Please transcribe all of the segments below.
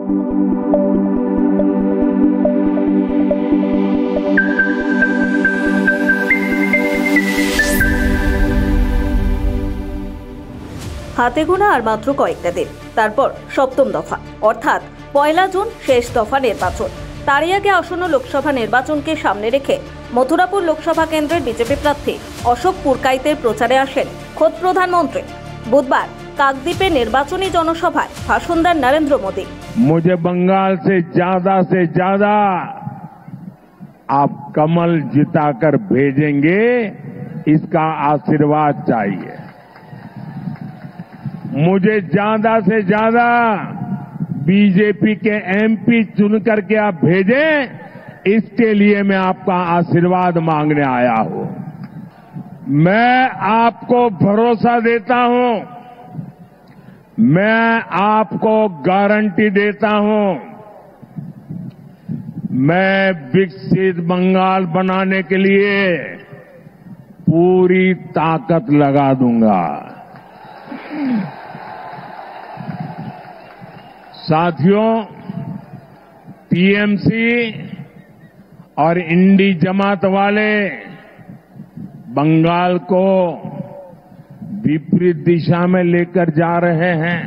হাতে গোনা আর মাত্র কয়েকটা দিন, তারপর সপ্তম দফা অর্থাৎ 1 জুন শেষ দফা নির্বাচন। তারই আগে আসন্ন লোকসভা নির্বাচনকে সামনে রেখে মথুরাপুর লোকসভা কেন্দ্রের বিজেপি প্রার্থী অশোক পুরকাইতের প্রচারে আসেন খোদ প্রধানমন্ত্রী। বুধবার কাকদ্বীপে নির্বাচনী জনসভায় ভাষণ দেন নরেন্দ্র মোদী। मुझे बंगाल से ज्यादा आप कमल जिताकर भेजेंगे, इसका आशीर्वाद चाहिए। मुझे ज्यादा से ज्यादा बीजेपी के एमपी चुनकर के आप भेजें, इसके लिए मैं आपका आशीर्वाद मांगने आया हूं। मैं आपको भरोसा देता हूं, मैं आपको गारंटी देता हूं, मैं विकसित बंगाल बनाने के लिए पूरी ताकत लगा दूंगा। साथियों, टीएमसी और इंडी जमात वाले बंगाल को विपरीत दिशा में लेकर जा रहे हैं।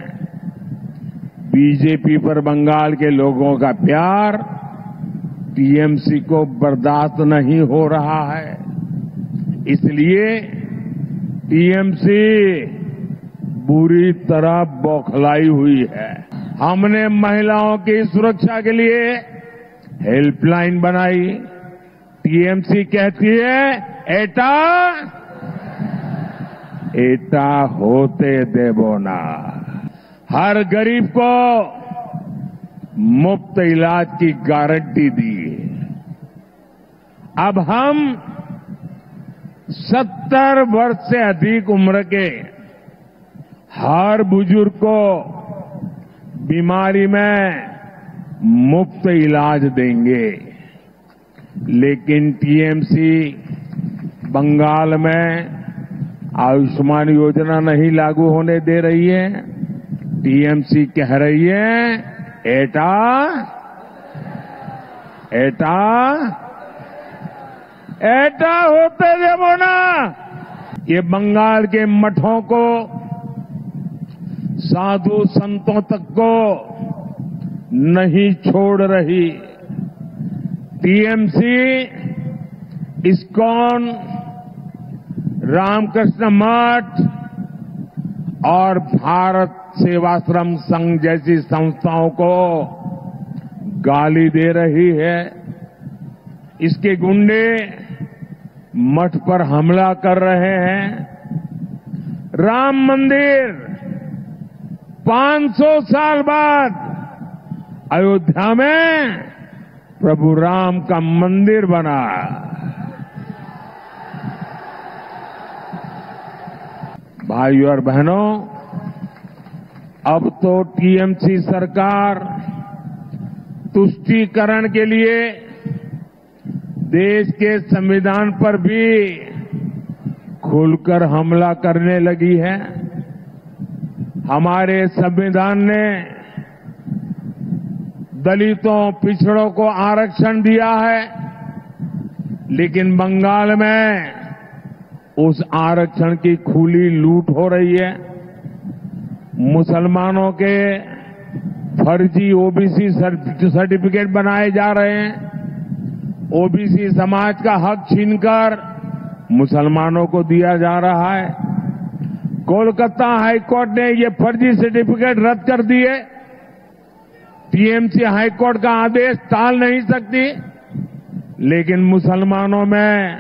बीजेपी पर बंगाल के लोगों का प्यार टीएमसी को बर्दाश्त नहीं हो रहा है, इसलिए टीएमसी बुरी तरह बौखलाई हुई है। हमने महिलाओं की सुरक्षा के लिए हेल्पलाइन बनाई। टीएमसी कहती है एटा होते देवो ना। हर गरीब को मुफ्त इलाज की गारंटी दी। अब हम 70 वर्ष से अधिक उम्र के हर बुजुर्ग को बीमारी में मुफ्त इलाज देंगे। लेकिन टीएमसी बंगाल में आयुष्मान योजना नहीं लागू होने दे रही है। टीएमसी कह रही है एटा होते देवो ना। ये बंगाल के मठों को, साधु संतों तक को नहीं छोड़ रही। टीएमसी, इस्कॉन, रामकृष्ण मठ और भारत सेवाश्रम संघ जैसी संस्थाओं को गाली दे रही है। इसके गुंडे मठ पर हमला कर रहे हैं। राम मंदिर 500 साल बाद अयोध्या में प्रभु राम का मंदिर बना। भाइयों और बहनों, अब तो टीएमसी सरकार तुष्टीकरण के लिए देश के संविधान पर भी खुलकर हमला करने लगी है। हमारे संविधान ने दलितों, पिछड़ों को आरक्षण दिया है, लेकिन बंगाल में उस आरक्षण की खुली लूट हो रही है। मुसलमानों के फर्जी ओबीसी सर्टिफिकेट बनाए जा रहे हैं। ओबीसी समाज का हक छीनकर मुसलमानों को दिया जा रहा है। कोलकाता हाईकोर्ट ने ये फर्जी सर्टिफिकेट रद्द कर दिए। टीएमसी हाईकोर्ट का आदेश टाल नहीं सकती, लेकिन मुसलमानों में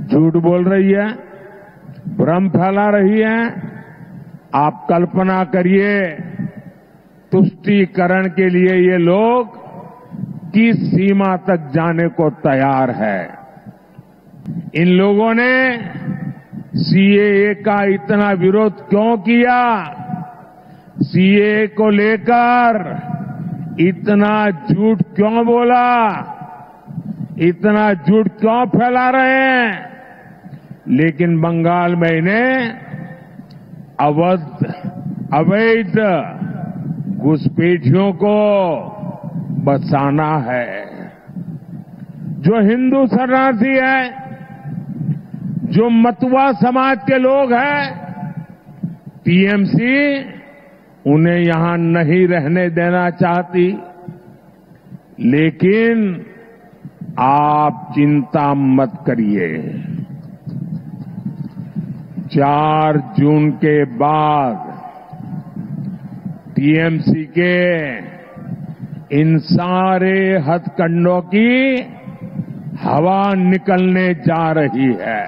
झूठ बोल रही है, भ्रम फैला रही है। आप कल्पना करिए, तुष्टीकरण के लिए ये लोग किस सीमा तक जाने को तैयार है। इन लोगों ने सीएए का इतना विरोध क्यों किया? सीएए को लेकर इतना झूठ क्यों बोला? इतना झूठ क्यों फैला रहे हैं? लेकिन बंगाल में इन्हें अवैध घुसपैठियों को बचाना है। जो हिंदू शरणार्थी है, जो मतुआ समाज के लोग हैं, टीएमसी उन्हें यहां नहीं रहने देना चाहती। लेकिन आप चिंता मत करिए, 4 जून के बाद टीएमसी के इन सारे हथकंडों की हवा निकलने जा रही है।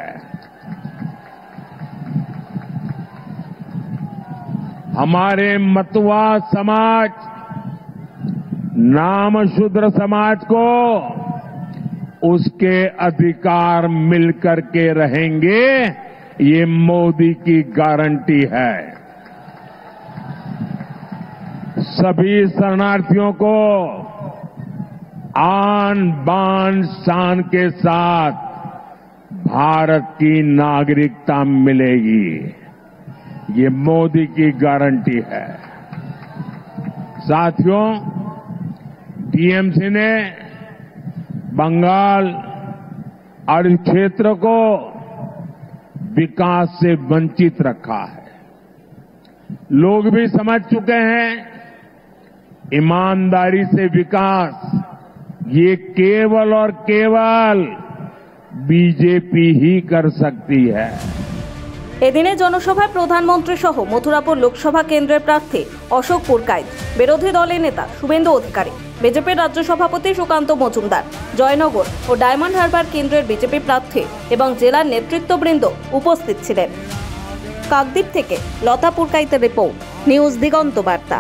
हमारे मतुआ समाज, नामशूद्र समाज को उसके अधिकार मिलकर के रहेंगे, ये मोदी की गारंटी है। सभी शरणार्थियों को आन बान शान के साथ भारत की नागरिकता मिलेगी, ये मोदी की गारंटी है। साथियों, टीएमसी ने बंगाल और इस क्षेत्र को विकास से वंचित रखा है। लोग भी समझ चुके हैं, ईमानदारी से विकास ये केवल और केवल बीजेपी ही कर सकती है। এদিনে জনসভায় প্রধানমন্ত্রী সহ মথুরাপুর লোকসভা কেন্দ্রের প্রার্থী অশোক পুরকাইত, বিরোধী দলের নেতা শুভেন্দু অধিকারী, বিজেপির রাজ্য সভাপতি সুকান্ত মজুমদার, জয়নগর ও ডায়মন্ড হারবার কেন্দ্রের বিজেপি প্রার্থী এবং জেলার নেতৃত্ববৃন্দ উপস্থিত ছিলেন। কাকদ্বীপ থেকে লতা পুরকাইতের রিপোর্ট, নিউজ দিগন্ত বার্তা।